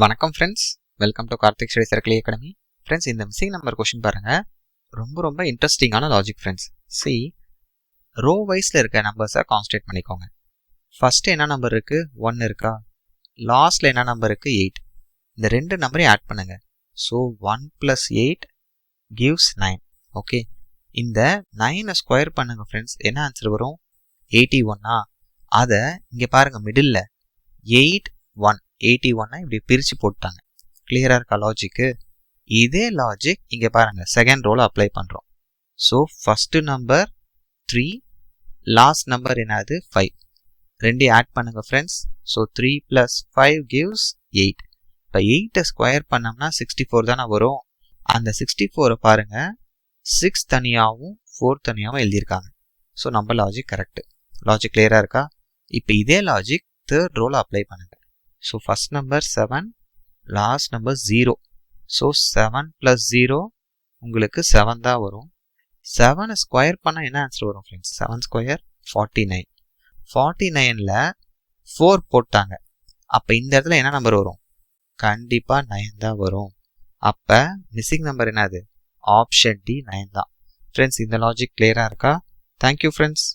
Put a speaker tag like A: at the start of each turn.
A: வணக்கம் friends, welcome to Karthik study circle academy. Friends, இந்த missing number question பாருங்க. ரொம்ப இன்ட்ரெஸ்டிங்கான லாஜிக் ஃப்ரெண்ட்ஸ். சி, ரோ வைஸில் இருக்க நம்பர்ஸை கான்சன்ட்ரேட் பண்ணிக்கோங்க. ஃபர்ஸ்ட் என்ன நம்பர் இருக்கு? 1 இருக்கா? லாஸ்ட்ல என்ன நம்பர் இருக்கு? 8. இந்த ரெண்டு நம்பரையும் ஆட் பண்ணுங்க. So 1 + 8 gives 9. ஓகே, இந்த 9 ஸ்கொயர் பண்ணுங்க ஃப்ரெண்ட்ஸ். என்ன ஆன்சர் வரும்? 81. அதை இங்கே பாருங்க, மிடில் 8 1 81 இப்படி பிரித்து போட்டாங்க. கிளியரா இருக்கா லாஜிக்கு? இதே லாஜிக் இங்கே பாருங்க, செகண்ட் ரோல அப்ளை பண்ணுறோம். So first number 3, last number என்னது? 5. ரெண்டையும் ஆட் பண்ணுங்க ஃப்ரெண்ட்ஸ். So 3 + 5 gives 8. இப்போ 8 ஸ்கொயர் பண்ணோம்னா 64 தானே வரும். அந்த 64 பாருங்க, 6 தனியாகவும் 4 தனியாகவும் எழுதியிருக்காங்க. ஸோ நம்ம லாஜிக் கரெக்ட். லாஜிக் கிளியரா இருக்கா? இப்போ இதே லாஜிக் தேர்ட் ரோல அப்ளை பண்ணுங்க. So first number 7, last number 0. So 7 + 0 உங்களுக்கு 7 தான் வரும். 7 ஸ்கொயர் பண்ணால் என்ன ஆன்சர் வரும் ஃப்ரெண்ட்ஸ்? 7 ஸ்கொயர் 49. 49ல் 4 போட்டாங்க. அப்போ இந்த இடத்துல என்ன நம்பர் வரும்? கண்டிப்பாக 9 தான் வரும். அப்போ மிஸ்ஸிங் நம்பர் என்னது? ஆப்ஷன் டி 9 தான். ஃப்ரெண்ட்ஸ், இந்த லாஜிக் கிளியராக இருக்கா? Thank you friends.